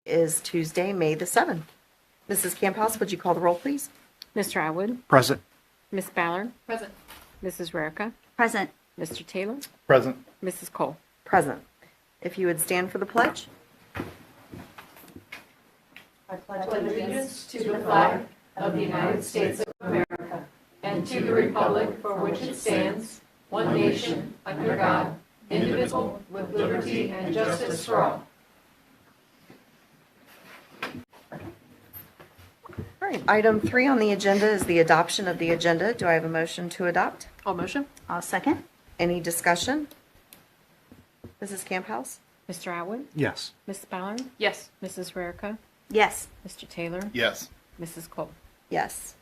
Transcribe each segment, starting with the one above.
is Tuesday, May the 7th. Mrs. Camphouse, would you call the roll, please? Mr. Atwood, Present. Miss Ballard, Present. Mrs. Rarica, Present. Mr. Taylor, Present. Mrs. Cole. Present. If you would stand for the pledge. I pledge allegiance to the flag of the United States of America and to the republic for which it stands, one nation, under God, indivisible, with liberty and justice for all. All right, item 3 on the agenda is the adoption of the agenda. Do I have a motion to adopt? All motion? I'll second. Any discussion? Mrs. Camphouse? Mr. Atwood, Yes. Miss Ballard, Yes. Mrs. Rarica, Yes. Mr. Taylor, Yes. Mrs. Cole. Yes.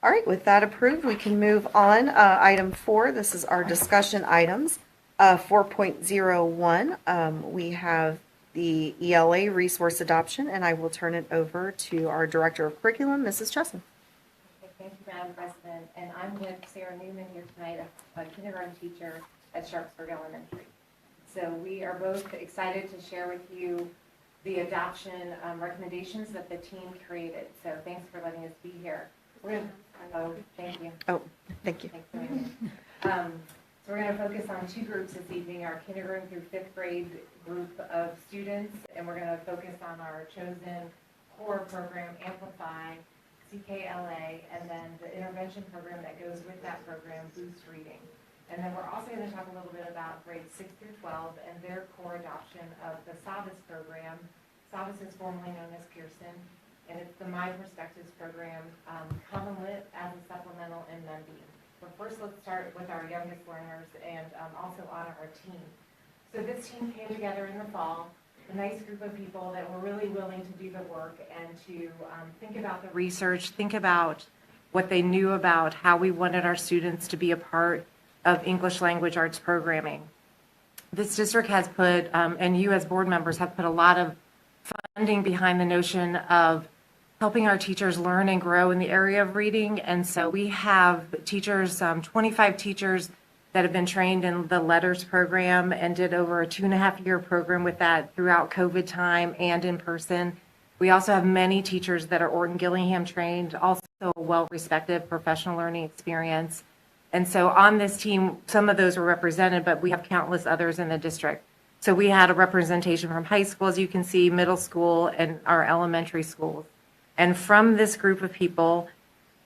All right, with that approved, we can move on. Item 4, this is our discussion items. 4.01, we have the ELA resource adoption, and I will turn it over to our Director of Curriculum, Mrs. Chesson. Okay, thank you, Madam President. And I'm with Sarah Newman here tonight, a kindergarten teacher at Sharpsburg Elementary. So we are both excited to share with you the adoption recommendations that the team created. So thanks for letting us be here. Thank you. Oh, thank you. Thanks for being here. So we're going to focus on 2 groups this evening, our kindergarten through 5th grade group of students, and we're going to focus on our chosen core program, Amplify, CKLA, and then the intervention program that goes with that program, Boost Reading. And then we're also going to talk a little bit about grades 6 through 12 and their core adoption of the SAVIS program. SAVIS is formerly known as Pearson, and it's the My Perspectives program, Common Lit as a supplemental in MEMB. But first, let's start with our youngest learners and also honor our team. So this team came together in the fall, a nice group of people that were really willing to do the work and to think about the research, think about what they knew about how we wanted our students to be a part of English language arts programming. This district has put, and you as board members have put a lot of funding behind the notion of helping our teachers learn and grow in the area of reading. And so we have teachers, 25 teachers that have been trained in the LETTERS program and did over a 2.5-year program with that throughout COVID time and in person. We also have many teachers that are Orton Gillingham trained, also a well-respected professional learning experience. And so on this team, some of those were represented, but we have countless others in the district. So we had a representation from high school, as you can see, middle school, and our elementary schools. And from this group of people,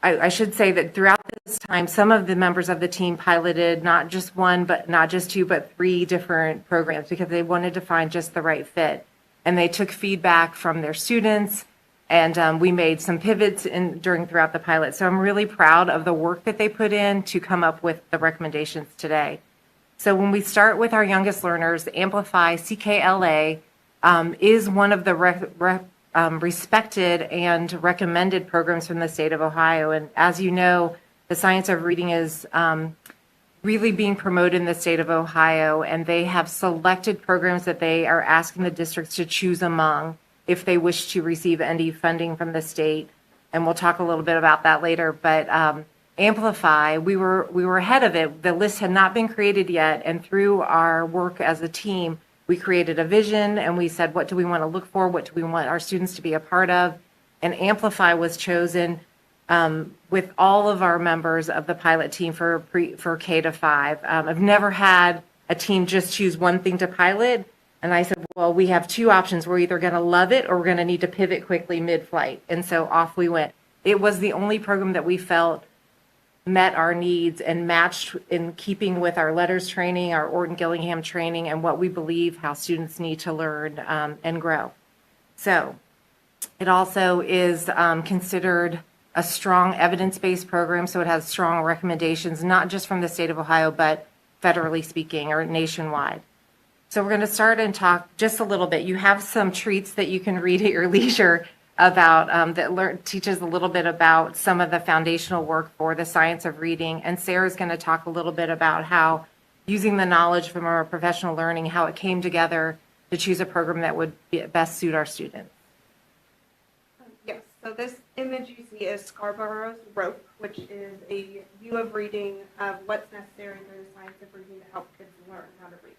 I should say that throughout this time, some of the members of the team piloted not just 1, but not just 2, but 3 different programs because they wanted to find just the right fit. And they took feedback from their students, and we made some pivots throughout the pilot. So I'm really proud of the work that they put in to come up with the recommendations today. So when we start with our youngest learners, Amplify CKLA is one of the respected and recommended programs from the state of Ohio. And as you know, the science of reading is really being promoted in the state of Ohio, and they have selected programs that they are asking the districts to choose among if they wish to receive ND funding from the state. And we'll talk a little bit about that later. But Amplify, we were ahead of it. The list had not been created yet, and through our work as a team, we created a vision and we said, what do we want to look for? What do we want our students to be a part of? And Amplify was chosen with all of our members of the pilot team for K to 5. I've never had a team just choose one thing to pilot. And I said, well, we have 2 options. We're either going to love it or we're going to need to pivot quickly mid-flight. And so off we went. It was the only program that we felt met our needs and matched in keeping with our LETTERS training, our Orton Gillingham training, and what we believe how students need to learn and grow. So it also is considered a strong evidence-based program, so it has strong recommendations, not just from the state of Ohio, but federally speaking or nationwide. So we're going to start and talk just a little bit. You have some treats that you can read at your leisure about that teaches a little bit about some of the foundational work for the science of reading. And Sarah's going to talk a little bit about how using the knowledge from our professional learning, how it came together to choose a program that would best suit our students. Yes, so this image you see is Scarborough's rope, which is a view of reading of what's necessary through the science of reading to help kids learn how to read.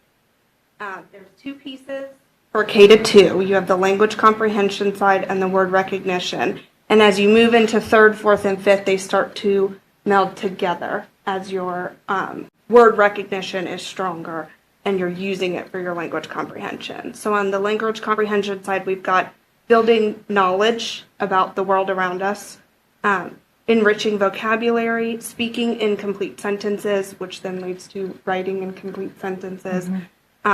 There's 2 pieces for K to 2, you have the language comprehension side and the word recognition. And as you move into 3rd, 4th, and 5th, they start to meld together as your word recognition is stronger and you're using it for your language comprehension. So on the language comprehension side, we've got building knowledge about the world around us, enriching vocabulary, speaking in complete sentences, which then leads to writing in complete sentences,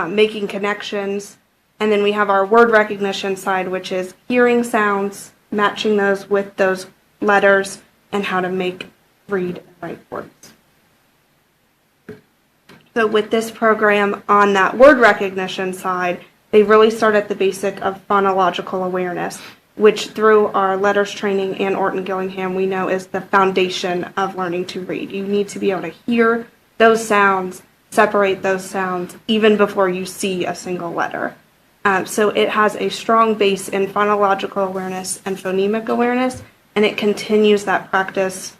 making connections. And then we have our word recognition side, which is hearing sounds, matching those with those letters, and how to make, read, and write words. So with this program on that word recognition side, they really start at the basic of phonological awareness, which through our letters training and Orton Gillingham we know is the foundation of learning to read. You need to be able to hear those sounds, separate those sounds, even before you see a single letter. So it has a strong base in phonological awareness and phonemic awareness, and it continues that practice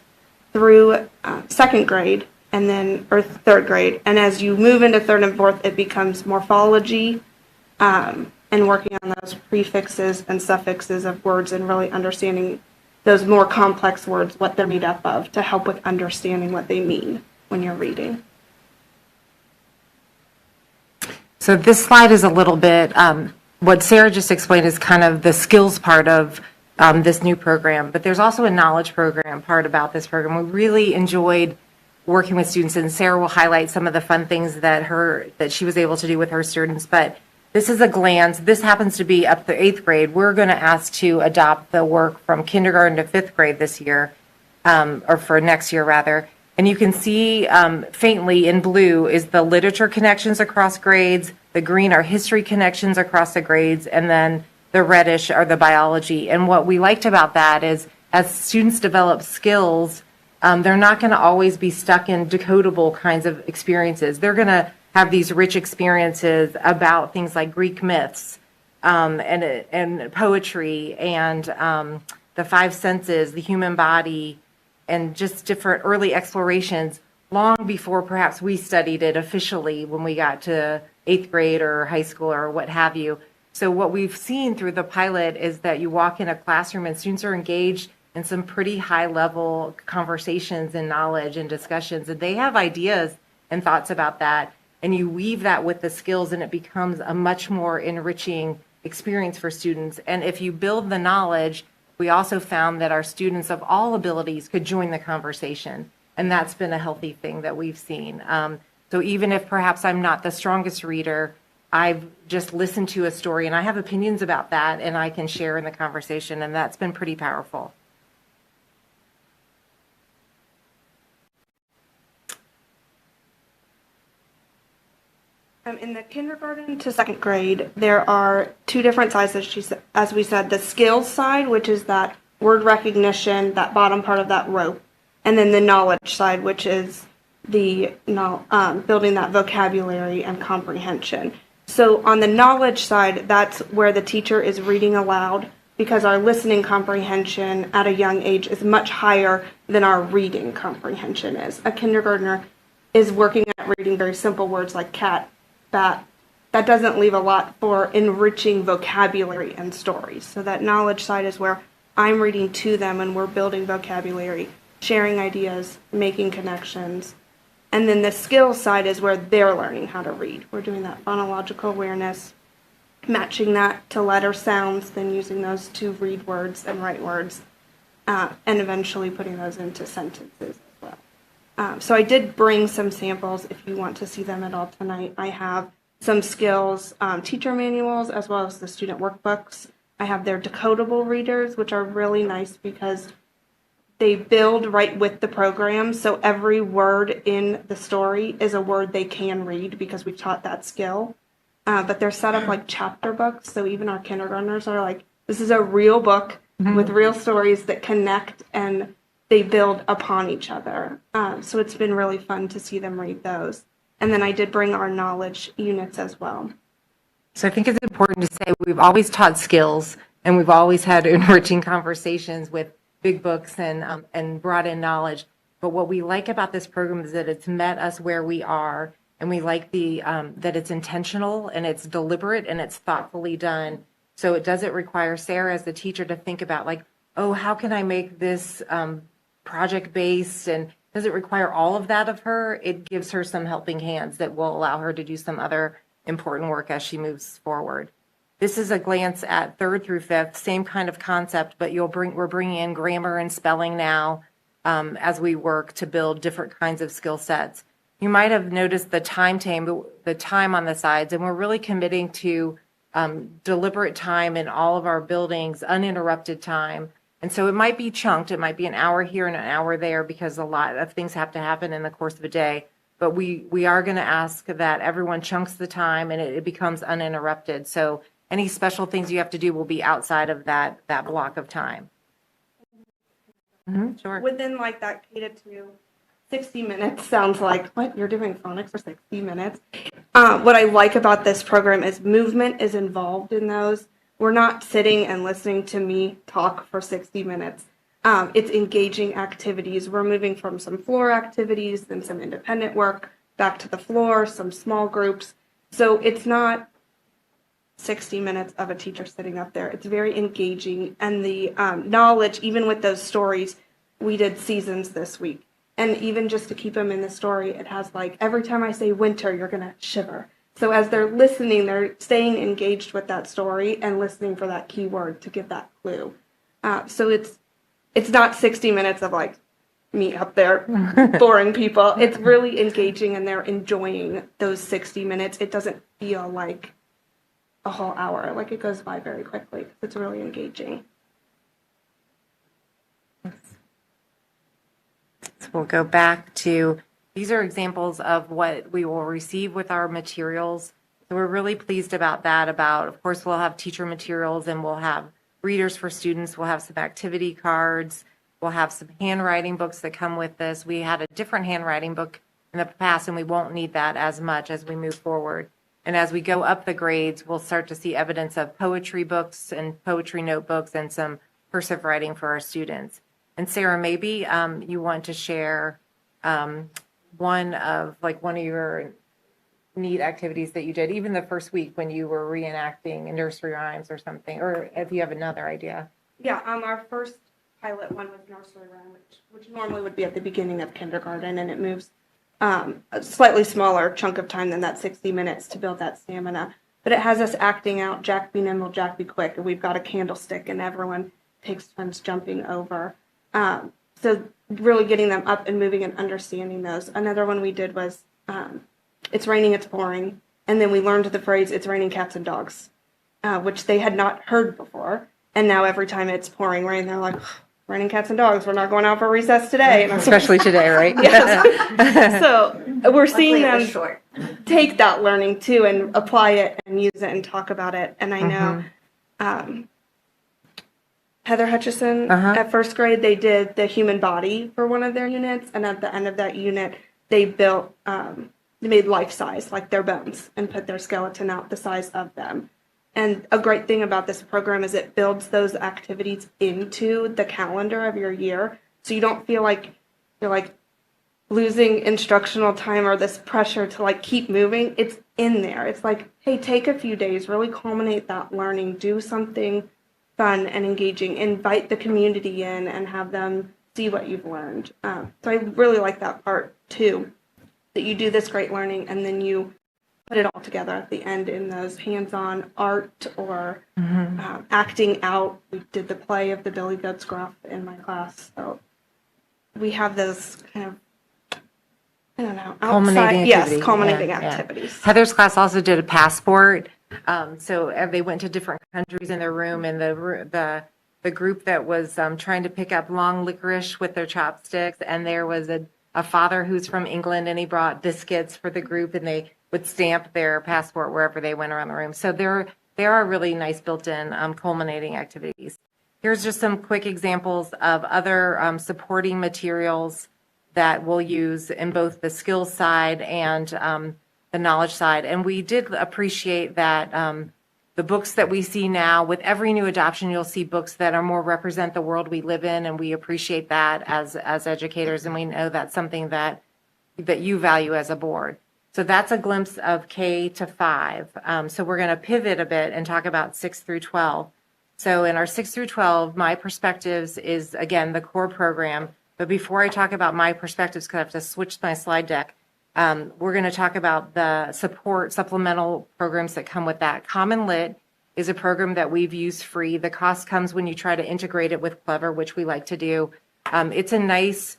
through 2nd grade and then or 3rd grade. And as you move into 3rd and 4th, it becomes morphology and working on those prefixes and suffixes of words and really understanding those more complex words, what they're made up of, to help with understanding what they mean when you're reading. So this slide is a little bit, what Sarah just explained is kind of the skills part of this new program, but there's also a knowledge program part about this program. We really enjoyed working with students, and Sarah will highlight some of the fun things that she was able to do with her students, but this is a glance. This happens to be up to 8th grade. We're going to ask to adopt the work from kindergarten to 5th grade this year, or for next year rather. And you can see faintly in blue is the literature connections across grades, the green are history connections across the grades, and then the reddish are the biology. And what we liked about that is as students develop skills, they're not going to always be stuck in decodable kinds of experiences. They're going to have these rich experiences about things like Greek myths and poetry and the 5 senses, the human body, and just different early explorations long before perhaps we studied it officially when we got to 8th grade or high school or what have you. So what we've seen through the pilot is that you walk in a classroom and students are engaged in some pretty high level conversations and knowledge and discussions, and they have ideas and thoughts about that. And you weave that with the skills and it becomes a much more enriching experience for students. And if you build the knowledge, we also found that our students of all abilities could join the conversation. And that's been a healthy thing that we've seen. So even if perhaps I'm not the strongest reader, I've just listened to a story and I have opinions about that and I can share in the conversation, and that's been pretty powerful. In the kindergarten to 2nd grade, there are 2 different sides, as we said, the skills side, which is that word recognition, that bottom part of that rope, and then the knowledge side, which is the building that vocabulary and comprehension. So on the knowledge side, that's where the teacher is reading aloud, because our listening comprehension at a young age is much higher than our reading comprehension is. A kindergartner is working at reading very simple words like cat, bat. That doesn't leave a lot for enriching vocabulary and stories. So that knowledge side is where I'm reading to them and we're building vocabulary, sharing ideas, making connections. And then the skills side is where they're learning how to read. We're doing that phonological awareness, matching that to letter sounds, then using those to read words and write words, and eventually putting those into sentences as well. So I did bring some samples if you want to see them at all tonight. I have some skills teacher manuals as well as the student workbooks. I have their decodable readers, which are really nice because they build right with the program. So every word in the story is a word they can read because we've taught that skill. But they're set up like chapter books. So even our kindergartners are like, this is a real book with real stories that connect and they build upon each other. So it's been really fun to see them read those. And then I did bring our knowledge units as well. So I think it's important to say we've always taught skills and we've always had enriching conversations with big books and brought in knowledge. But what we like about this program is that it's met us where we are. And we like that it's intentional and it's deliberate and it's thoughtfully done. So it doesn't require Sarah as the teacher to think about like, oh, how can I make this project based, and does it require all of that of her? It gives her some helping hands that will allow her to do some other important work as she moves forward. This is a glance at 3rd through 5th, same kind of concept, but we're bringing in grammar and spelling now as we work to build different kinds of skill sets. You might have noticed the time on the sides, and we're really committing to deliberate time in all of our buildings, uninterrupted time. And so it might be chunked. It might be an hour here and an hour there because a lot of things have to happen in the course of a day. But we are going to ask that everyone chunks the time and it becomes uninterrupted. So any special things you have to do will be outside of that block of time. Sure. Within like that K to 2, 60 minutes sounds like, what, you're doing phonics for 60 minutes? What I like about this program is movement is involved in those. We're not sitting and listening to me talk for 60 minutes. It's engaging activities. We're moving from some floor activities, then some independent work, back to the floor, some small groups. So it's not 60 minutes of a teacher sitting up there. It's very engaging. And the knowledge, even with those stories, we did seasons this week. And even just to keep them in the story, it has like, every time I say winter, you're going to shiver. So as they're listening, they're staying engaged with that story and listening for that key word to give that clue. So it's not 60 minutes of like me up there boring people. It's really engaging and they're enjoying those 60 minutes. It doesn't feel like a whole hour. Like it goes by very quickly. It's really engaging. So we'll go back to, these are examples of what we will receive with our materials. So we're really pleased about that. Of course, we'll have teacher materials and we'll have readers for students. We'll have some activity cards. We'll have some handwriting books that come with this. We had a different handwriting book in the past and we won't need that as much as we move forward. And as we go up the grades, we'll start to see evidence of poetry books and poetry notebooks and some cursive writing for our students. And Sarah, maybe you want to share one of your neat activities that you did, even the first week when you were reenacting nursery rhymes or something, or if you have another idea. Yeah, our first pilot one was nursery rhyme, which normally would be at the beginning of kindergarten, and it moves a slightly smaller chunk of time than that 60 minutes to build that stamina. But it has us acting out Jack be nimble, Jack be quick, and we've got a candlestick, and everyone takes turns jumping over. So really getting them up and moving and understanding those. Another one we did was it's raining, it's pouring, and then we learned the phrase it's raining cats and dogs, which they had not heard before. And now every time it's pouring rain, they're like, raining cats and dogs, we're not going out for recess today. And Especially today, right? Yes. So we're seeing them take that learning too and apply it and use it and talk about it. And I know Heather Hutchison at first grade, they did the human body for one of their units. And at the end of that unit, they built, they made life size, like their bones, and put their skeleton out the size of them. And a great thing about this program is it builds those activities into the calendar of your year. So you don't feel like you're like losing instructional time or this pressure to like keep moving. It's in there. It's like, hey, take a few days, really culminate that learning, do something fun and engaging, invite the community in and have them see what you've learned. So I really like that part too, that you do this great learning and then you put it all together at the end in those hands-on art or acting out. We did the play of the Billy Goat's Gruff in my class. So we have those kind of, I don't know, outside, culminating activities. Yeah. Heather's class also did a passport. So they went to different countries in their room, and the group that was trying to pick up long licorice with their chopsticks, and there was a father who's from England, and he brought biscuits for the group, and they would stamp their passport wherever they went around the room. So there are really nice built-in culminating activities. Here's just some quick examples of other supporting materials that we'll use in both the skills side and the knowledge side. And we did appreciate that the books that we see now, with every new adoption, you'll see books that are more represent the world we live in, and we appreciate that as educators, and we know that's something that you value as a board. So that's a glimpse of K to 5. So we're going to pivot a bit and talk about 6 through 12. So in our 6 through 12, my perspectives is, again, the core program. But before I talk about my perspectives, because I have to switch my slide deck, we're going to talk about the supplemental programs that come with that. Common Lit is a program that we've used free. The cost comes when you try to integrate it with Clever, which we like to do. It's a nice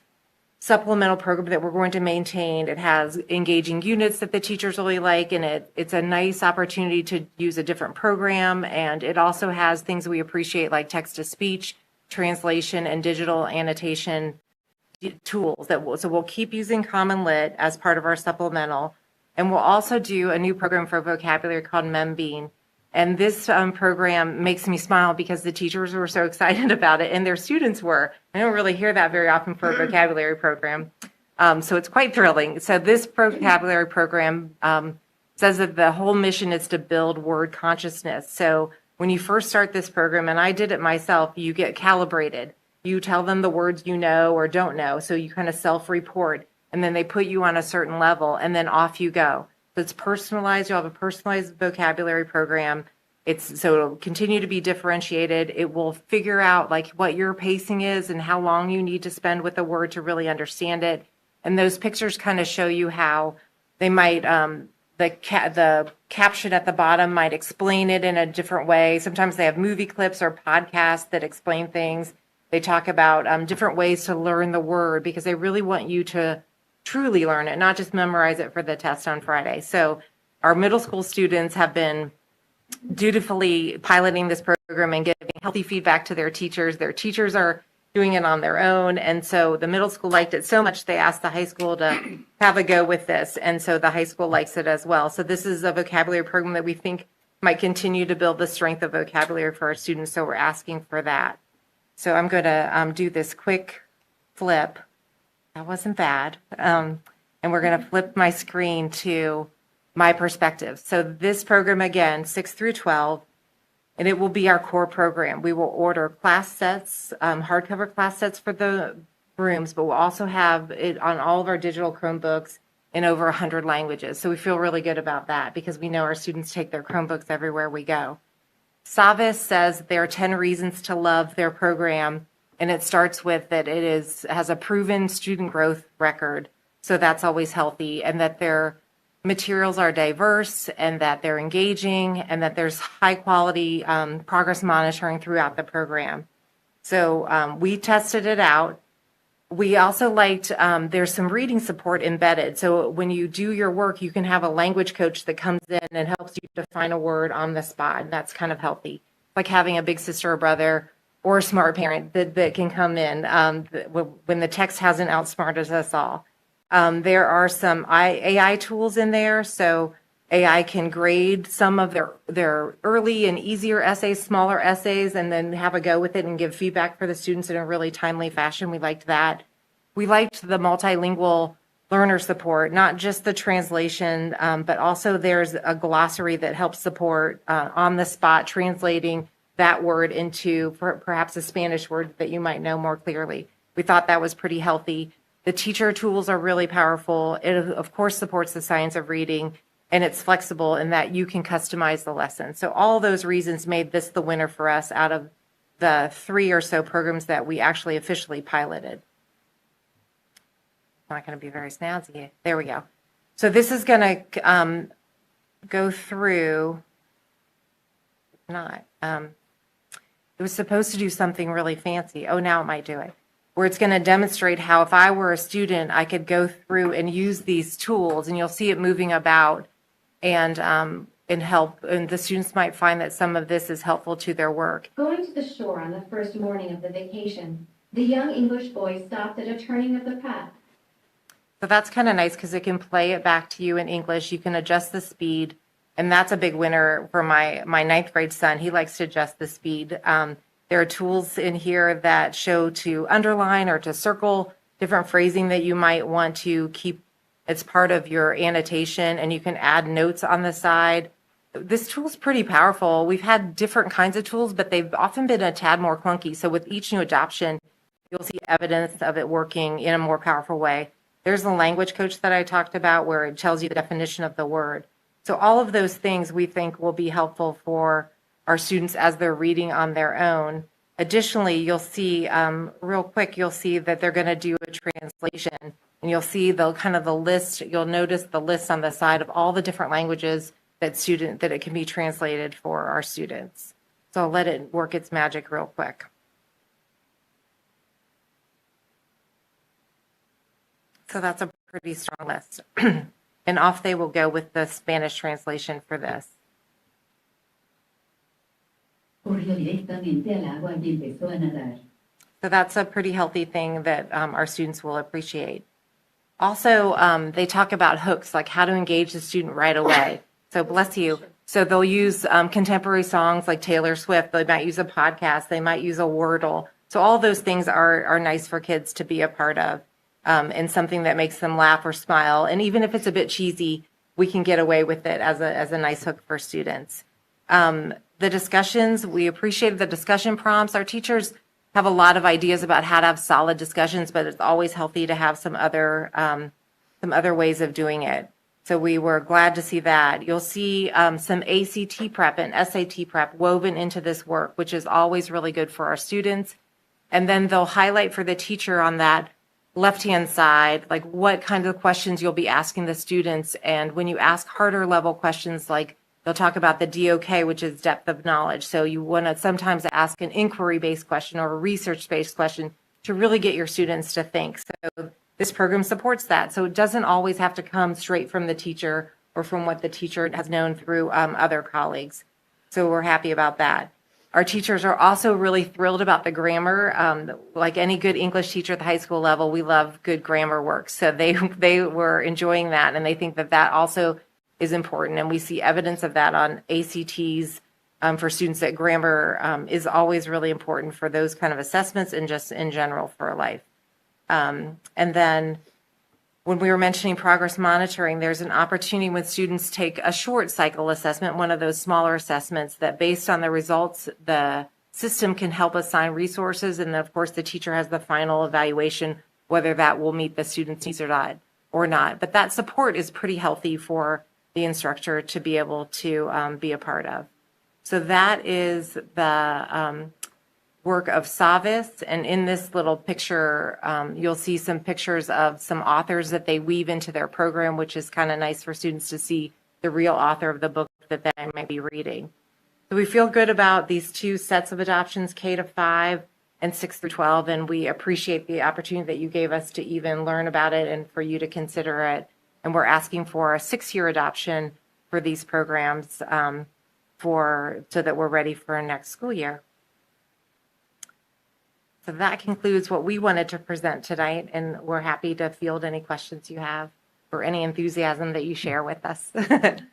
supplemental program that we're going to maintain. It has engaging units that the teachers really like, and it's a nice opportunity to use a different program. And it also has things we appreciate like text to speech, translation, and digital annotation tools so we'll keep using Common Lit as part of our supplemental. And we'll also do a new program for vocabulary called MemBean. And this program makes me smile because the teachers were so excited about it and their students were. I don't really hear that very often for a vocabulary program. So it's quite thrilling. So this vocabulary program says that the whole mission is to build word consciousness. So when you first start this program, and I did it myself, you get calibrated. You tell them the words you know or don't know. So you kind of self-report, and then they put you on a certain level, and then off you go. So it's personalized. You'll have a personalized vocabulary program. So it'll continue to be differentiated. It will figure out like what your pacing is and how long you need to spend with a word to really understand it. And those pictures kind of show you how they might, the caption at the bottom might explain it in a different way. Sometimes they have movie clips or podcasts that explain things. They talk about different ways to learn the word because they really want you to truly learn it, not just memorize it for the test on Friday. So our middle school students have been dutifully piloting this program and giving healthy feedback to their teachers. Their teachers are doing it on their own. And so the middle school liked it so much, they asked the high school to have a go with this. And so the high school likes it as well. So this is a vocabulary program that we think might continue to build the strength of vocabulary for our students. So we're asking for that. So I'm going to do this quick flip. That wasn't bad. And we're going to flip my screen to my perspective. So this program, again, 6 through 12, and it will be our core program. We will order class sets, hardcover class sets for the rooms, but we'll also have it on all of our digital Chromebooks in over 100 languages. So we feel really good about that because we know our students take their Chromebooks everywhere we go. Savas says there are 10 reasons to love their program, and it starts with that has a proven student growth record, so that's always healthy, and that their materials are diverse, and that they're engaging, and that there's high quality progress monitoring throughout the program. So we tested it out. We also liked, there's some reading support embedded. So when you do your work, you can have a language coach that comes in and helps you define a word on the spot. And that's kind of healthy. Like having a big sister or brother or a smart parent that can come in when the text hasn't outsmarted us all. There are some AI tools in there. So AI can grade some of their early and easier essays, smaller essays, and then have a go with it and give feedback for the students in a really timely fashion. We liked that. We liked the multilingual learner support, not just the translation, but also there's a glossary that helps support on the spot translating that word into perhaps a Spanish word that you might know more clearly. We thought that was pretty healthy. The teacher tools are really powerful. It, of course, supports the science of reading, and it's flexible in that you can customize the lesson. So all those reasons made this the winner for us out of the 3 or so programs that we actually officially piloted. Not going to be very snazzy. There we go. So this is going to go through, it was supposed to do something really fancy. Oh, now it might do it. Where it's going to demonstrate how if I were a student, I could go through and use these tools, and you'll see it moving about and help. And the students might find that some of this is helpful to their work. Going to the shore on the first morning of the vacation, the young English boy stopped at a turning of the path. So that's kind of nice because it can play it back to you in English. You can adjust the speed, and that's a big winner for my 9th grade son. He likes to adjust the speed. There are tools in here that show to underline or to circle different phrasing that you might want to keep as part of your annotation, and you can add notes on the side. This tool is pretty powerful. We've had different kinds of tools, but they've often been a tad more clunky. So with each new adoption, you'll see evidence of it working in a more powerful way. There's the language coach that I talked about where it tells you the definition of the word. So all of those things we think will be helpful for our students as they're reading on their own. Additionally, you'll see, real quick, you'll see that they're going to do a translation, and you'll see the list, you'll notice the list on the side of all the different languages that it can be translated for our students. So I'll let it work its magic real quick. So that's a pretty strong list. And off they will go with the Spanish translation for this. Corrió directamente al agua y empezó a nadar. So that's a pretty healthy thing that our students will appreciate. Also, they talk about hooks, like how to engage the student right away. So bless you. So they'll use contemporary songs like Taylor Swift. They might use a podcast. They might use a Wordle. So all those things are nice for kids to be a part of, and something that makes them laugh or smile. And even if it's a bit cheesy, we can get away with it as a nice hook for students. The discussions, we appreciated the discussion prompts. Our teachers have a lot of ideas about how to have solid discussions, but it's always healthy to have some other ways of doing it. So we were glad to see that. You'll see some ACT prep and SAT prep woven into this work, which is always really good for our students. And then they'll highlight for the teacher on that left-hand side, like what kind of questions you'll be asking the students. And when you ask harder level questions, like they'll talk about the DOK, which is depth of knowledge. So you want to sometimes ask an inquiry-based question or a research-based question to really get your students to think. So this program supports that. So it doesn't always have to come straight from the teacher or from what the teacher has known through other colleagues. So we're happy about that. Our teachers are also really thrilled about the grammar. Like any good English teacher at the high school level, we love good grammar work. So they were enjoying that, and they think that also is important. And we see evidence of that on ACTs for students, that grammar is always really important for those kind of assessments and just in general for life. And then when we were mentioning progress monitoring, there's an opportunity when students take a short cycle assessment, one of those smaller assessments, that based on the results, the system can help assign resources. And of course, the teacher has the final evaluation, whether that will meet the student's needs or not. But that support is pretty healthy for the instructor to be able to be a part of. So that is the work of Savis, and in this little picture you'll see some pictures of some authors that they weave into their program, which is kind of nice for students to see the real author of the book that they might be reading. So we feel good about these two sets of adoptions, K-5 and 6 through 12, and we appreciate the opportunity that you gave us to even learn about it and for you to consider it. And we're asking for a 6-year adoption for these programs so that we're ready for next school year. So that concludes what we wanted to present tonight, and we're happy to field any questions you have or any enthusiasm that you share with us. That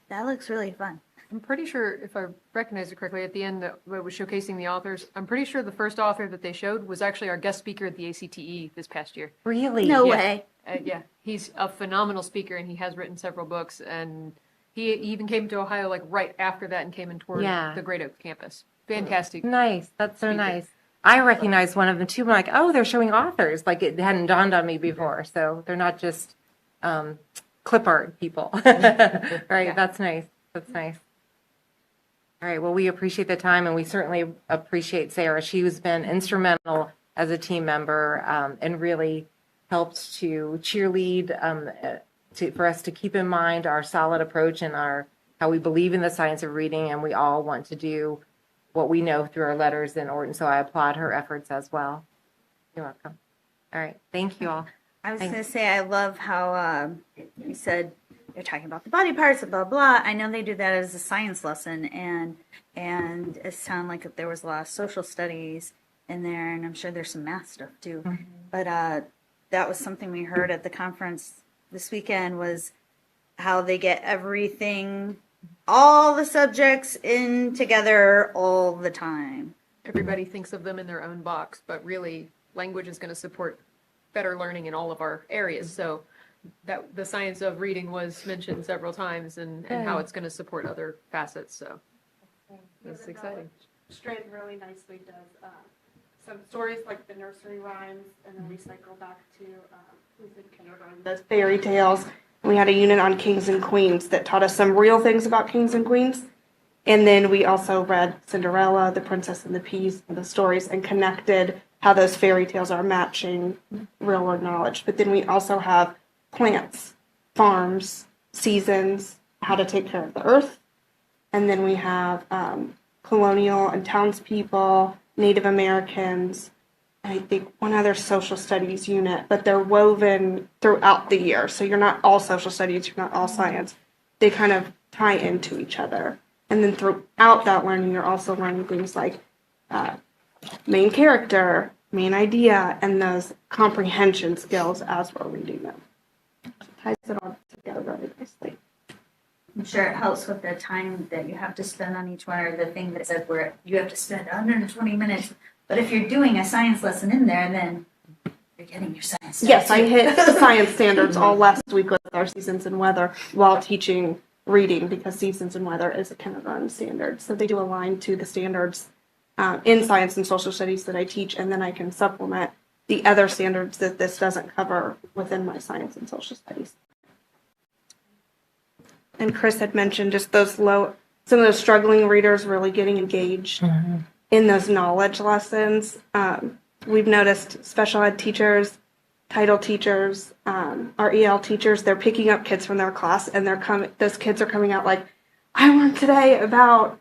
looks really fun. I'm pretty sure, if I recognize it correctly, at the end that was showcasing the authors, I'm pretty sure the first author that they showed was actually our guest speaker at the ACTE this past year. Really? No Yeah. way. Yeah, he's a phenomenal speaker, and he has written several books, and he even came to Ohio like right after that and came and toured Yeah. the Great Oaks campus. Fantastic. Nice. That's so Speaker. nice. I recognize one of them too. I'm like, oh, they're showing authors. Like it hadn't dawned on me before. So they're not just clip art people. Right. Yeah. That's nice. That's nice. All right. Well, we appreciate the time, and we certainly appreciate Sarah. She's been instrumental as a team member and really helped to cheerlead for us to keep in mind our solid approach and how we believe in the science of reading, and we all want to do what we know through our letters in Orton. So I applaud her efforts as well. You're welcome. All right. Thank you all. I was Thanks. going to say, I love how you said they're talking about the body parts and blah, blah. I know they do that as a science lesson, and it sounded like there was a lot of social studies in there, and I'm sure there's some math stuff too. Mm-hmm. But that was something we heard at the conference this weekend, was how they get everything, all the subjects in together all the time. Everybody thinks of them in their own box, but really language is going to support better learning in all of our areas. So that the science of reading was mentioned several times, and how it's going to support other facets. So it's exciting. Straight really nicely does some stories like the nursery rhymes, and then we cycle back to who's in kindergarten, those fairy tales. We had a unit on kings and queens that taught us some real things about kings and queens. And then we also read Cinderella, The Princess and the Peas, and the stories, and connected how those fairy tales are matching real world knowledge. But then we also have plants, farms, seasons, how to take care of the earth. And then we have colonial and townspeople, Native Americans, and I think one other social studies unit, but they're woven throughout the year. So you're not all social studies, you're not all science. They kind of tie into each other. And then throughout that learning, you're also learning things like main character, main idea, and those comprehension skills as we're reading them. So it ties it all together really nicely. I'm sure it helps with the time that you have to spend on each one, or the thing that said where you have to spend 120 minutes. But if you're doing a science lesson in there, then you're getting your science. Yes, I hit science standards all last week with our seasons and weather while teaching reading, because seasons and weather is a kindergarten standard. So they do align to the standards in science and social studies that I teach, and then I can supplement the other standards that this doesn't cover within my science and social studies. And Chris had mentioned just some of those struggling readers really getting engaged in those knowledge lessons. We've noticed special ed teachers, title teachers, our EL teachers, they're picking up kids from their class, and those kids are coming out like, I learned today about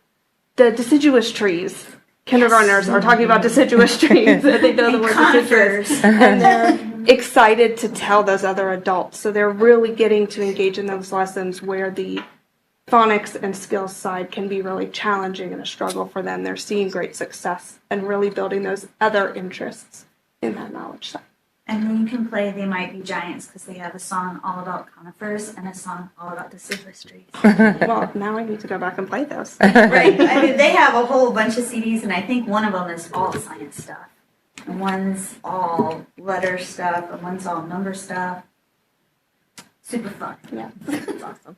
the deciduous trees. Kindergartners are talking about deciduous trees. They know the word deciduous. And they're excited to tell those other adults. So they're really getting to engage in those lessons where the phonics and skills side can be really challenging and a struggle for them. They're seeing great success and really building those other interests in that knowledge side. And then you can play They Might Be Giants, because they have a song all about conifers and a song all about deciduous trees. Well, now I need to go back and play those. Right. I mean, they have a whole bunch of CDs, and I think one of them is all science stuff. And one's all letter stuff, and one's all number stuff. Super fun. Yeah. That's awesome.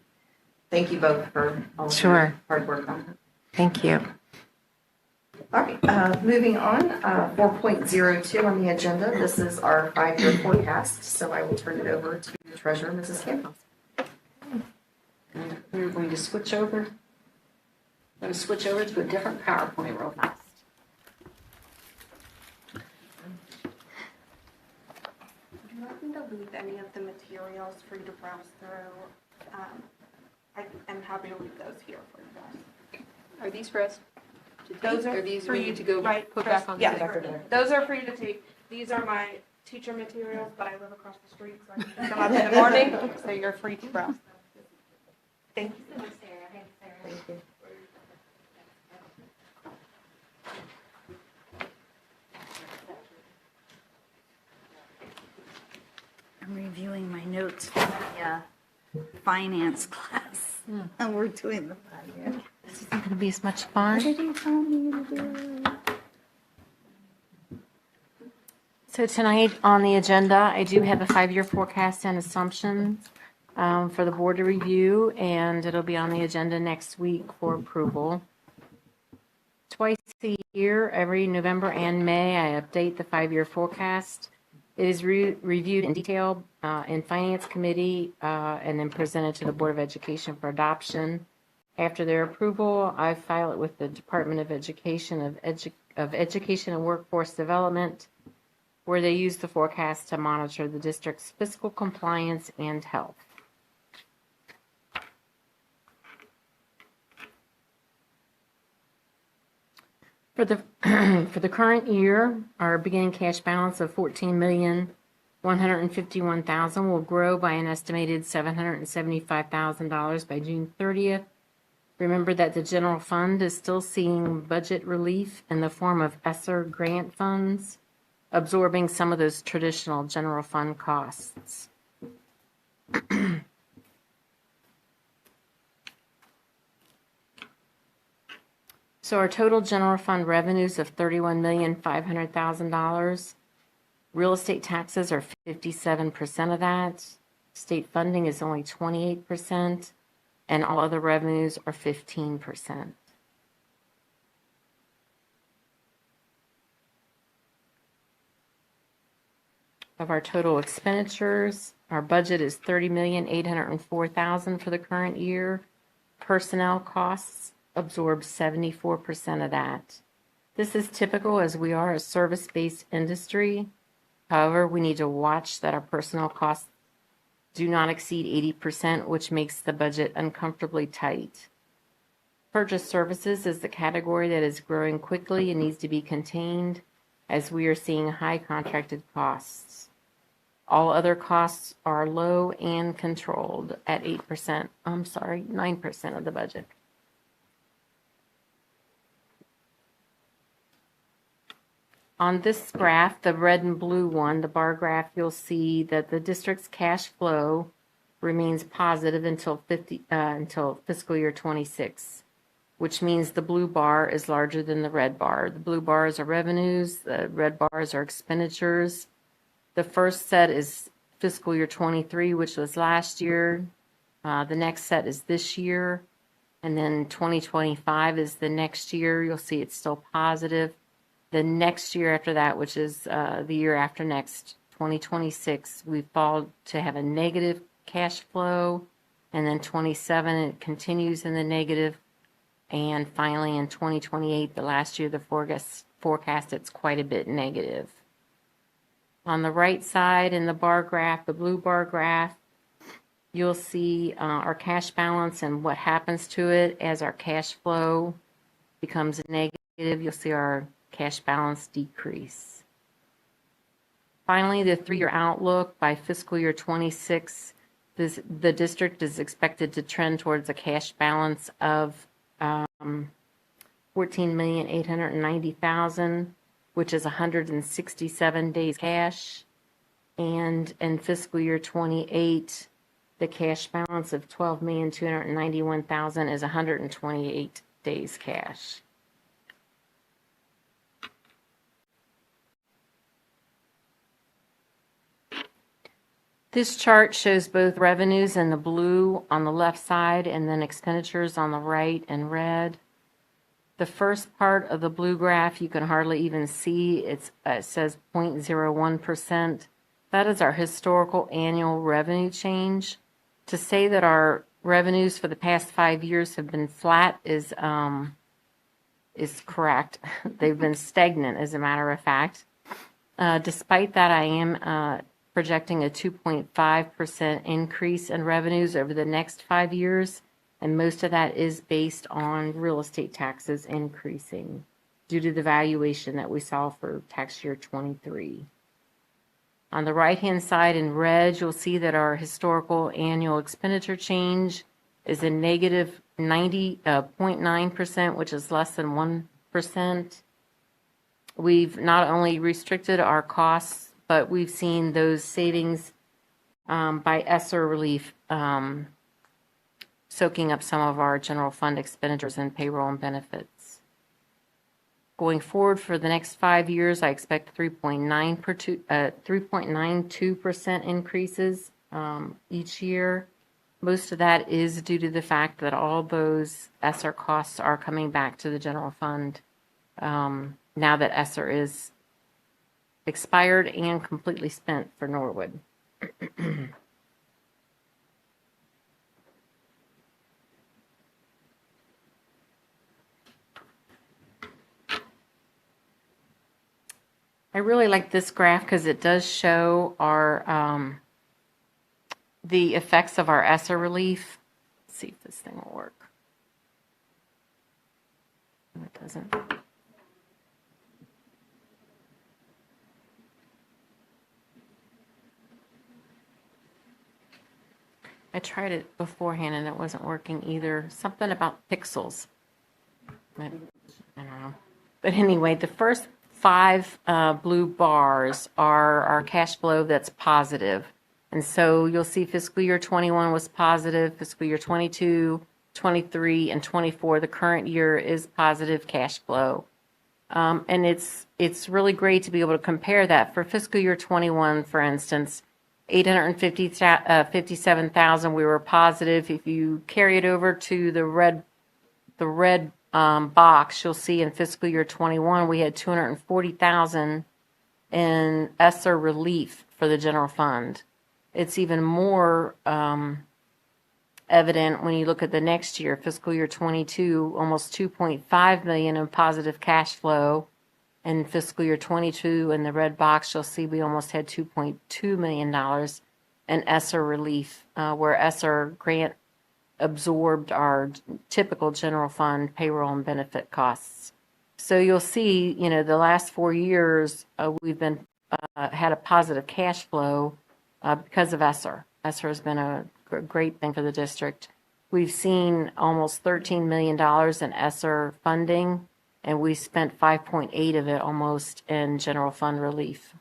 Thank you both for all of Sure. your hard work on that. Thank you. All right, moving on, 4.02 on the agenda. This is our 5-year forecast, so I will turn it over to Treasurer Mrs. Campbell. And we're going to switch over. I'm going to switch over to a different PowerPoint real fast. Do you want me to leave any of the materials for you to browse through? I'm happy to leave those here for you guys. Are these for us to take? Those are Or these for we you need to go right, put Chris, back on the yes, projector? those are for you to take. These are my teacher materials, but I live across the street, so I can pick them up in the morning, so you're free to browse. Thank you. Thank you. I'm reviewing my notes for the finance class. And we're doing the 5-year. This isn't going to be as much What fun. did you tell me to do? So tonight on the agenda, I do have a 5-year forecast and assumptions for the board to review, and it'll be on the agenda next week for approval. Twice a year, every November and May, I update the 5-year forecast. It is reviewed in detail in Finance Committee and then presented to the Board of Education for adoption. After their approval, I file it with the Department of Education of Education and Workforce Development, where they use the forecast to monitor the district's fiscal compliance and health. For the for the current year, our beginning cash balance of $14,151,000 will grow by an estimated $775,000 by June 30th. Remember that the general fund is still seeing budget relief in the form of ESSER grant funds, absorbing some of those traditional general fund costs. So our total general fund revenues of $31,500,000. Real estate taxes are 57% of that. State funding is only 28%, and all other revenues are 15%. of our total expenditures. Our budget is $30,804,000 for the current year. Personnel costs absorb 74% of that. This is typical as we are a service-based industry. However, we need to watch that our personnel costs do not exceed 80%, which makes the budget uncomfortably tight. Purchase services is the category that is growing quickly and needs to be contained as we are seeing high contracted costs. All other costs are low and controlled at 9% of the budget. On this graph, the red and blue one, the bar graph, you'll see that the district's cash flow remains positive until fiscal year 26, which means the blue bar is larger than the red bar. The blue bars are revenues, the red bars are expenditures. The first set is fiscal year 23, which was last year. The next set is this year. And then 2025 is the next year. You'll see it's still positive. The next year after that, which is the year after next, 2026, we fall to have a negative cash flow. And then 27, it continues in the negative. And finally, in 2028, the last year of the forecast, it's quite a bit negative. On the right side in the bar graph, the blue bar graph, you'll see our cash balance and what happens to it as our cash flow becomes negative. You'll see our cash balance decrease. Finally, the 3-year outlook by fiscal year 26, the district is expected to trend towards a cash balance of $14,890,000, which is 167 days cash. And in fiscal year 28, the cash balance of $12,291,000 is 128 days cash. This chart shows both revenues in the blue on the left side and then expenditures on the right in red. The first part of the blue graph, you can hardly even see. It says 0.01%. That is our historical annual revenue change. To say that our revenues for the past 5 years have been flat is correct. They've been stagnant, as a matter of fact. Despite that, I am projecting a 2.5% increase in revenues over the next 5 years. And most of that is based on real estate taxes increasing due to the valuation that we saw for tax year 23. On the right-hand side in red, you'll see that our historical annual expenditure change is a negative 90.9%, which is less than 1%. We've not only restricted our costs, but we've seen those savings by ESSER relief soaking up some of our general fund expenditures and payroll and benefits. Going forward for the next 5 years, I expect 3.92% increases each year. Most of that is due to the fact that all those ESSER costs are coming back to the general fund now that ESSER is expired and completely spent for Norwood. I really like this graph because it does show our the effects of our ESSER relief. Let's see if this thing will work. No, it doesn't. I tried it beforehand and it wasn't working either. Something about pixels. I don't know. But anyway, the first 5 blue bars are our cash flow that's positive. And so you'll see fiscal year 21 was positive, fiscal year 22, 23, and 24. The current year is positive cash flow. And it's really great to be able to compare that. For fiscal year 21, for instance, $857,000 we were positive. If you carry it over to the red box, you'll see in fiscal year 21 we had $240,000 in ESSER relief for the general fund. It's even more evident when you look at the next year, fiscal year 22, almost 2.5 million in positive cash flow. In fiscal year 22, in the red box, you'll see we almost had $2.2 million in ESSER relief, where ESSER grant absorbed our typical general fund payroll and benefit costs. So you'll see, the last 4 years, we've been had a positive cash flow because of ESSER. ESSER has been a great thing for the district. We've seen almost $13 million in ESSER funding, and we spent 5.8 of it almost in general fund relief.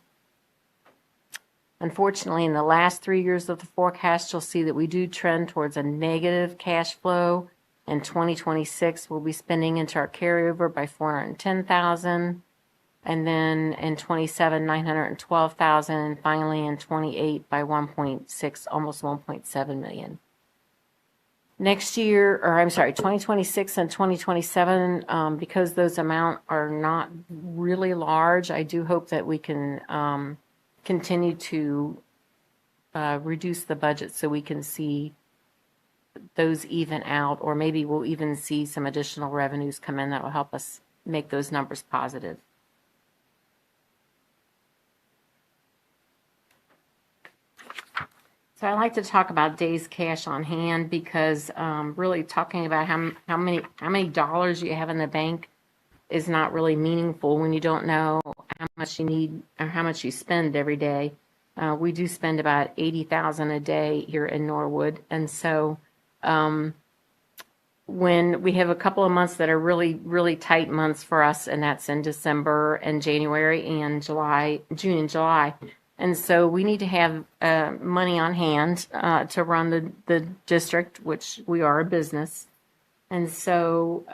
Unfortunately, in the last 3 years of the forecast, you'll see that we do trend towards a negative cash flow. In 2026, we'll be spending into our carryover by $410,000, and then in 27, $912,000, and finally in 28 by 1.6, almost 1.7 million. Next year, 2026 and 2027, because those amounts are not really large, I do hope that we can continue to reduce the budget so we can see those even out, or maybe we'll even see some additional revenues come in that will help us make those numbers positive. So I like to talk about days cash on hand because really talking about how many dollars you have in the bank is not really meaningful when you don't know how much you need or how much you spend every day. We do spend about $80,000 a day here in Norwood, and so when we have a couple of months that are really, really tight months for us, and that's in December and January and June and July. And so we need to have money on hand to run the district, which we are a business. And so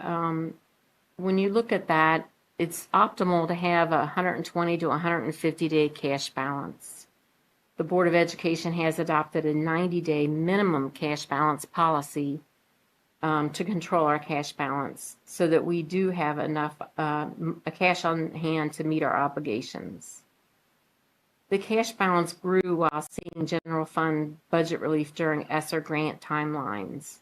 when you look at that, it's optimal to have a 120 to 150-day cash balance. The Board of Education has adopted a 90-day minimum cash balance policy to control our cash balance so that we do have enough cash on hand to meet our obligations. The cash balance grew while seeing general fund budget relief during ESSER grant timelines.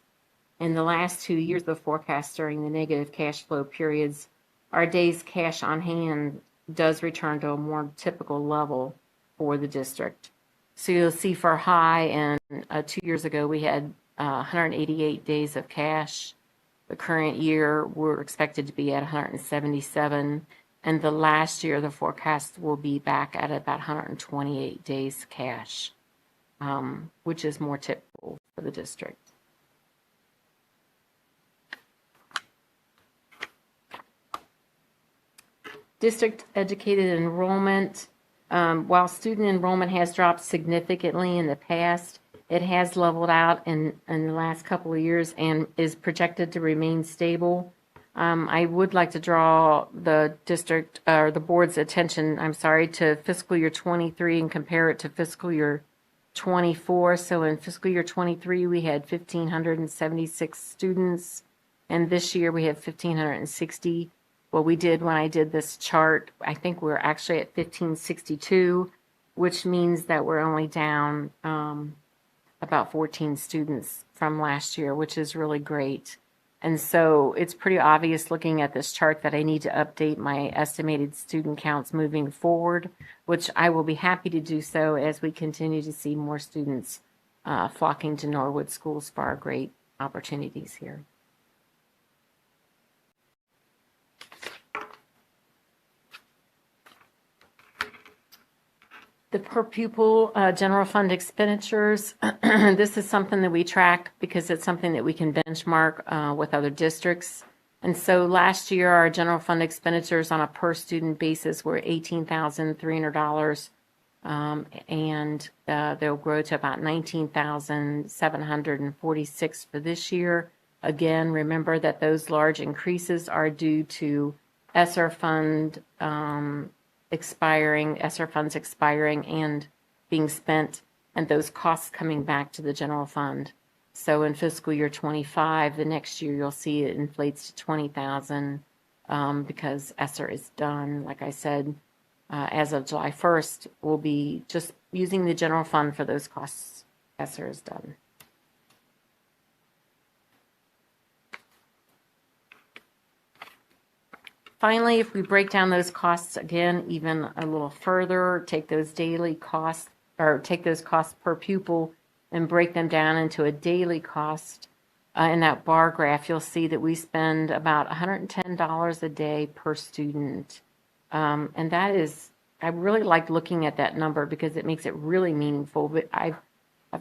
In the last 2 years of the forecast during the negative cash flow periods, our days cash on hand does return to a more typical level for the district. So you'll see for high, and 2 years ago we had 188 days of cash. The current year we're expected to be at 177. And the last year, the forecast will be back at about 128 days cash, which is more typical for the district. District educated enrollment, while student enrollment has dropped significantly in the past, it has leveled out in the last couple of years and is projected to remain stable. I would like to draw the district or the board's attention, to fiscal year 23 and compare it to fiscal year 24. So in fiscal year 23, we had 1,576 students, and this year we have 1,560. What we did when I did this chart, I think we're actually at 1,562, which means that we're only down about 14 students from last year, which is really great. And so it's pretty obvious looking at this chart that I need to update my estimated student counts moving forward, which I will be happy to do so as we continue to see more students flocking to Norwood schools for our great opportunities here. The per pupil general fund expenditures, this is something that we track because it's something that we can benchmark with other districts. And so last year, our general fund expenditures on a per student basis were $18,300, and they'll grow to about $19,746 for this year. Again, remember that those large increases are due to ESSER funds expiring and being spent, and those costs coming back to the general fund. So in fiscal year 25, the next year, you'll see it inflates to $20,000 because ESSER is done, like I said. as of July 1st, we'll be just using the general fund for those costs as Sarah has done. Finally, if we break down those costs again even a little further, take those daily costs or take those costs per pupil and break them down into a daily cost, in that bar graph, you'll see that we spend about $110 a day per student. And that is, I really like looking at that number because it makes it really meaningful. But I've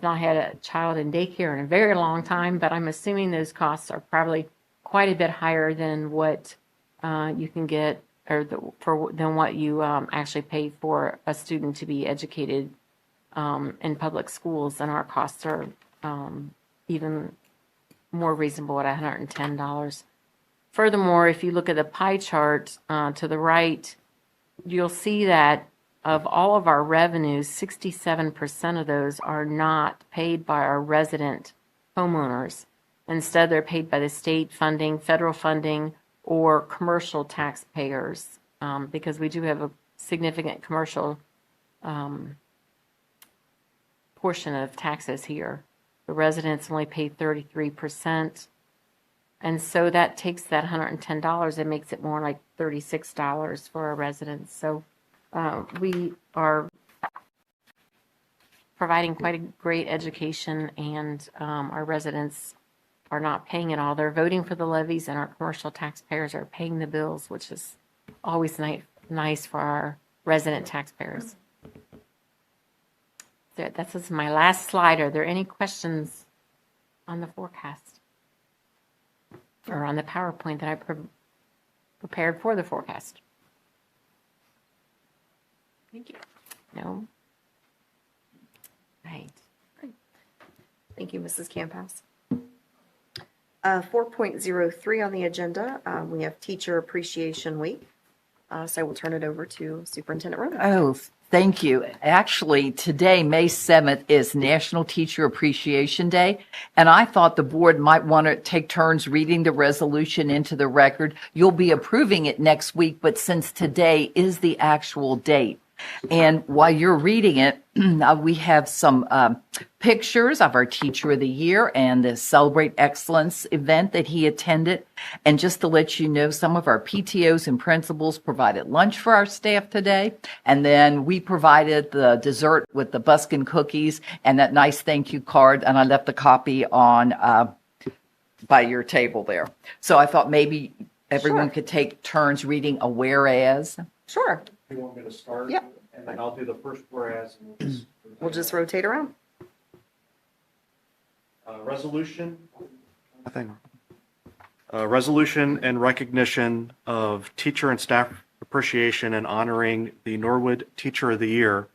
not had a child in daycare in a very long time, but I'm assuming those costs are probably quite a bit higher than what you can get or than what you actually pay for a student to be educated in public schools. And our costs are even more reasonable at $110. Furthermore, if you look at the pie chart to the right, you'll see that of all of our revenues, 67% of those are not paid by our resident homeowners. Instead, they're paid by the state funding, federal funding, or commercial taxpayers, because we do have a significant commercial portion of taxes here. The residents only pay 33%. And so that takes that $110 and makes it more like $36 for our residents. So we are providing quite a great education, and our residents are not paying it all. They're voting for the levies, and our commercial taxpayers are paying the bills, which is always nice for our resident taxpayers. So that's my last slide. Are there any questions on the forecast or on the PowerPoint that I prepared for the forecast? Thank you. No? Right. Thank you, Mrs. Camphouse. 4.03 on the agenda, we have Teacher Appreciation Week. So I will turn it over to Superintendent Roman. Oh, thank you. Actually, today, May 7th, is National Teacher Appreciation Day, and I thought the board might want to take turns reading the resolution into the record. You'll be approving it next week, but since today is the actual date, and while you're reading it, we have some pictures of our Teacher of the Year and the Celebrate Excellence event that he attended. And just to let you know, some of our PTOs and principals provided lunch for our staff today. And then we provided the dessert with the Buskin cookies and that nice thank you card. And I left a copy on by your table there. So I thought maybe everyone could take turns reading a whereas. Sure. You want me to start? Yep. And then I'll do the first whereas. We'll just rotate around. Resolution. Resolution in recognition of teacher and staff appreciation and honoring the Norwood Teacher of the Year,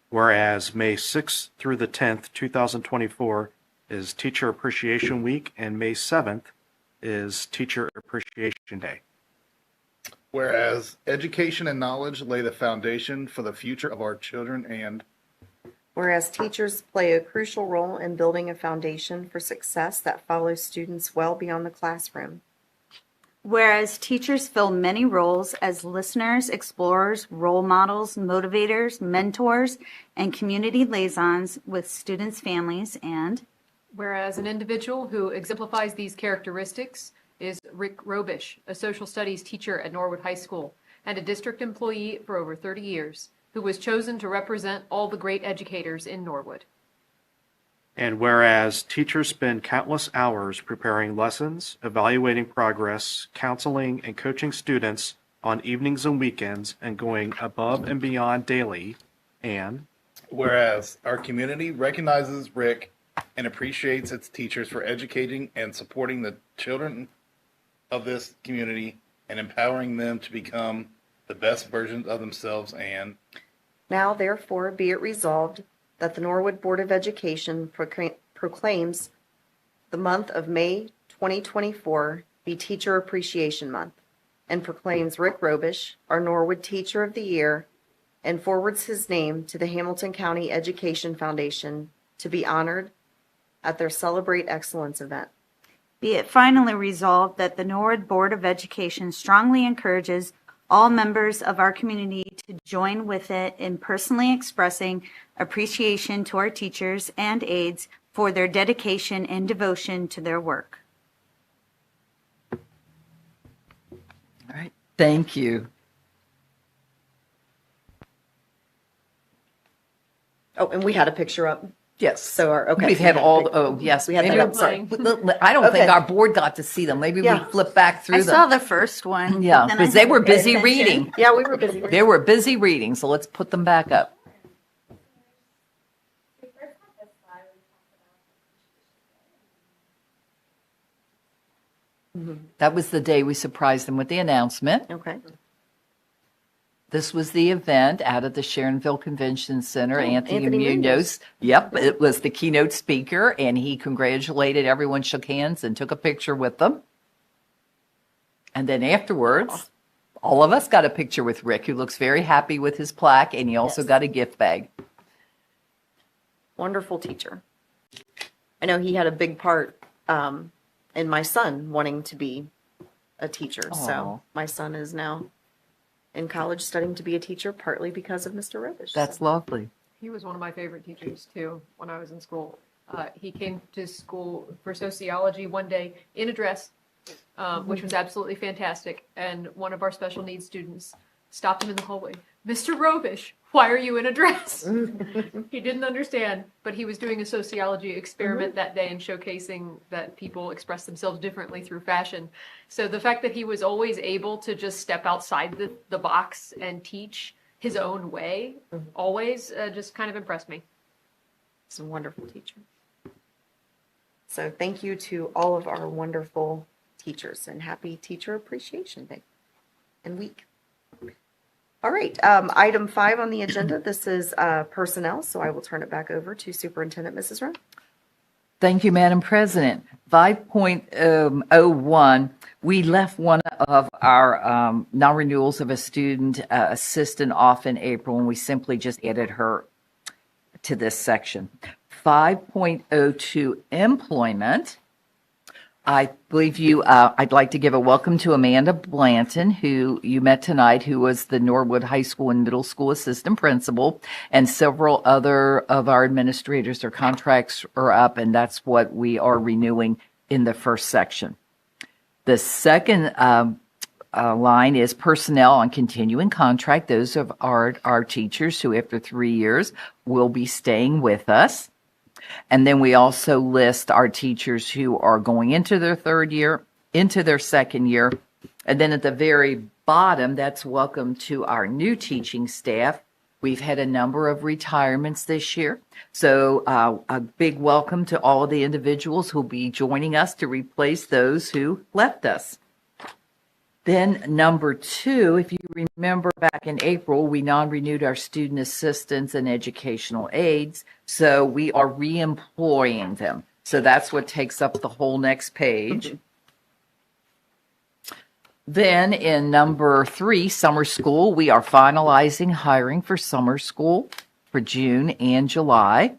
whereas May 6th through the 10th, 2024 is Teacher Appreciation Week, and May 7th is Teacher Appreciation Day. Whereas education and knowledge lay the foundation for the future of our children, and Whereas teachers play a crucial role in building a foundation for success that follows students well beyond the classroom. Whereas teachers fill many roles as listeners, explorers, role models, motivators, mentors, and community liaisons with students' families, and Whereas an individual who exemplifies these characteristics is Rick Robish, a social studies teacher at Norwood High School and a district employee for over 30 years, who was chosen to represent all the great educators in Norwood. And whereas teachers spend countless hours preparing lessons, evaluating progress, counseling, and coaching students on evenings and weekends, and going above and beyond daily, and whereas our community recognizes Rick and appreciates its teachers for educating and supporting the children of this community and empowering them to become the best versions of themselves, and Now, therefore, be it resolved that the Norwood Board of Education proclaims the month of May 2024 be Teacher Appreciation Month, and proclaims Rick Robish, our Norwood Teacher of the Year, and forwards his name to the Hamilton County Education Foundation to be honored at their Celebrate Excellence event. be it finally resolved that the Norwood Board of Education strongly encourages all members of our community to join with it in personally expressing appreciation to our teachers and aides for their dedication and devotion to their work. All right. Thank you. Oh, and we had a picture up. Yes. So okay. We've had yes. We had Maybe that up, sorry. I don't think Okay. our board got to see them. Maybe Yeah. we flip back through I them. saw the first one. Yeah, then I because they had were to pay busy attention. reading. Yeah, we were busy. They were busy reading, so let's put them back up. That was the day we surprised them with the announcement. Okay. This was the event out at the Sharonville Convention Center. Anthony Anthony Munoz. Yep, it was the keynote speaker, and he congratulated everyone, shook hands, and took a picture with them. And then afterwards, all of us got a picture with Rick, who looks very happy with his plaque, and he also got a gift bag. Wonderful teacher. I know he had a big part in my son wanting to be a teacher. Aw. So my son is now in college studying to be a teacher, partly because of Mr. Robish. That's lovely. He was one of my favorite teachers too when I was in school. He came to school for sociology one day in a dress, which was absolutely fantastic. And one of our special needs students stopped him in the hallway. Mr. Robish, why are you in a dress? He didn't understand, but he was doing a sociology experiment that day and showcasing that people express themselves differently through fashion. So the fact that he was always able to just step outside the box and teach his own way, always just kind of impressed me. He's a wonderful teacher. So thank you to all of our wonderful teachers, and happy Teacher Appreciation Day and week. All right, item 5 on the agenda, this is personnel, so I will turn it back over to Superintendent Mrs. Rowe. Thank you, Madam President. 5.01, we left one of our non-renewals of a student assistant off in April, and we simply just added her to this section. 5.02, employment. I believe I'd like to give a welcome to Amanda Blanton, who you met tonight, who was the Norwood High School and Middle School Assistant Principal, and several other of our administrators. Their contracts are up, and that's what we are renewing in the first section. The second line is personnel on continuing contract. Those of our teachers who, after 3 years, will be staying with us. And then we also list our teachers who are going into their third year, into their second year. And then at the very bottom, that's welcome to our new teaching staff. We've had a number of retirements this year. So a big welcome to all of the individuals who'll be joining us to replace those who left us. Then number 2, if you remember back in April, we non-renewed our student assistants and educational aides. So we are re-employing them. So that's what takes up the whole next page. Then in number 3, summer school, we are finalizing hiring for summer school for June and July.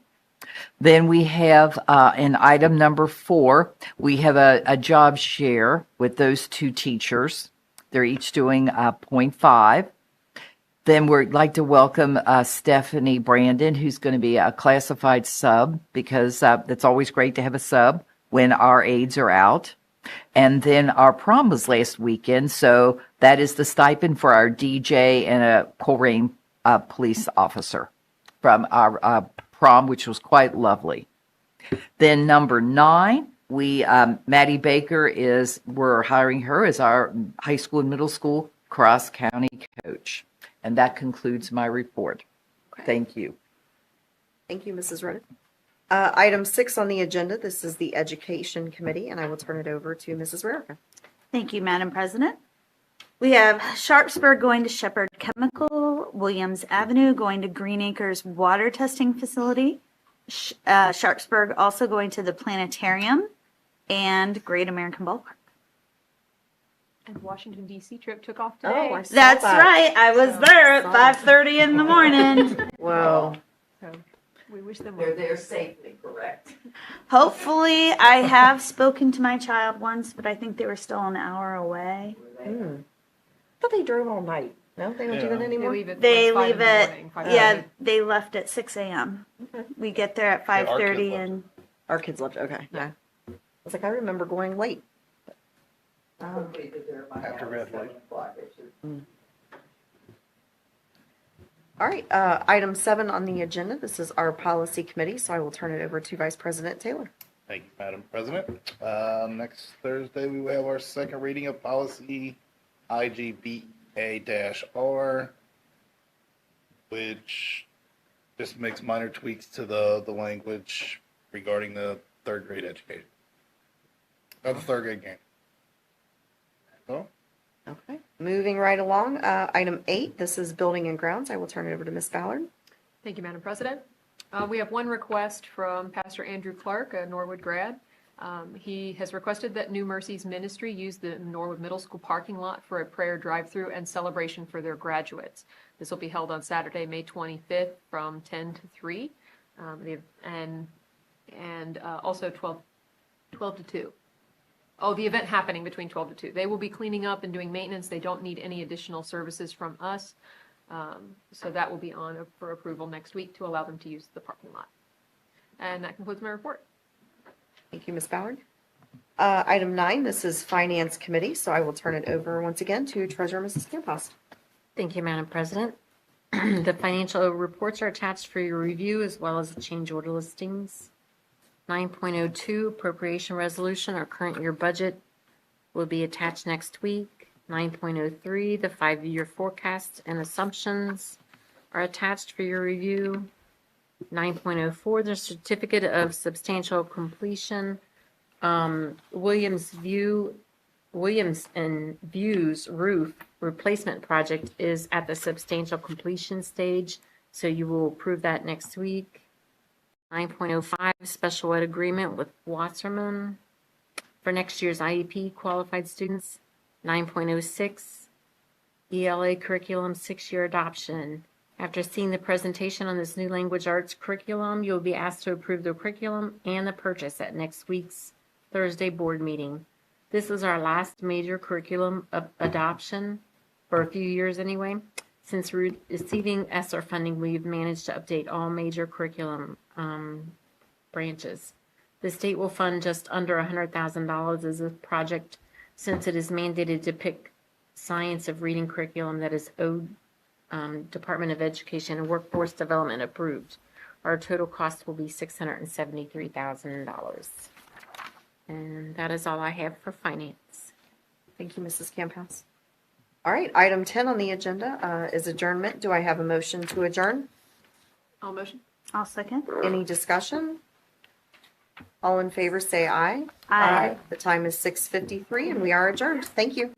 Then we have in item number 4, we have a job share with those 2 teachers. They're each doing 0.5. Then we'd like to welcome Stephanie Brandon, who's going to be a classified sub, because it's always great to have a sub when our aides are out. And then our prom was last weekend, so that is the stipend for our DJ and a Coleraine police officer from our prom, which was quite lovely. Then number 9. Maddie Baker we're hiring her as our high school and middle school cross-county coach. And that concludes my report. Okay. Thank you. Thank you, Mrs. Reddick. Item 6 on the agenda, this is the Education Committee, and I will turn it over to Mrs. Rarica. Thank you, Madam President. We have Sharpsburg going to Shepherd Chemical, Williams Avenue going to Green Acres Water Testing Facility, Sharpsburg also going to the Planetarium, and Great American Ballpark. And Washington, D.C. trip took off today. Oh, I saw That's that. right. I was there at 5:30 in the morning. Whoa. So we wish them well. there safely, correct? Hopefully, I have spoken to my child once, but I think they were still an hour away. thought they drove all night. No, they don't do that They anymore? leave at They like 5 leave in the it, morning, 5 yeah, they left at 6 a.m. We get there at our kids 5:30 left. and Our kids left, okay. Yeah. I was like, I remember going late. After graduation. All right, item 7 on the agenda, this is our policy committee, so I will turn it over to Vice President Taylor. Thank you, Madam President. Next Thursday, we will have our second reading of policy IGBA-R, which just makes minor tweaks to the language regarding the third grade education. Of the third grade game. So, Okay, moving right along, item 8, this is building and grounds. I will turn it over to Ms. Ballard. Thank you, Madam President. We have one request from Pastor Andrew Clark, a Norwood grad. He has requested that New Mercies Ministry use the Norwood Middle School parking lot for a prayer drive-through and celebration for their graduates. This will be held on Saturday, May 25th from 10 to 3, and also 12 to 2. Oh, the event happening between 12 to 2. They will be cleaning up and doing maintenance. They don't need any additional services from us. So that will be on for approval next week to allow them to use the parking lot. And that concludes my report. Thank you, Ms. Ballard. Item 9, this is Finance Committee, so I will turn it over once again to Treasurer Mrs. Campas. Thank you, Madam President. The financial reports are attached for your review as well as the change order listings. 9.02 appropriation resolution, our current year budget will be attached next week. 9.03, the 5-year forecast and assumptions are attached for your review. 9.04, the certificate of substantial completion. Williams and View's roof replacement project is at the substantial completion stage, so you will approve that next week. 9.05, special ed agreement with Wasserman for next year's IEP qualified students. 9.06, ELA curriculum 6-year adoption. After seeing the presentation on this new language arts curriculum, you'll be asked to approve the curriculum and the purchase at next week's Thursday board meeting. This is our last major curriculum of adoption for a few years anyway. Since receiving ESSER funding, we've managed to update all major curriculum branches. The state will fund just under $100,000 as a project since it is mandated to pick science of reading curriculum that is Department of Education and Workforce Development approved. Our total cost will be $673,000. And that is all I have for finance. Thank you, Mrs. Campas. All right, item 10 on the agenda is adjournment. Do I have a motion to adjourn? All motion? I'll second. Any discussion? All in favor say aye. Aye. The time is 6:53 and we are adjourned. Thank you.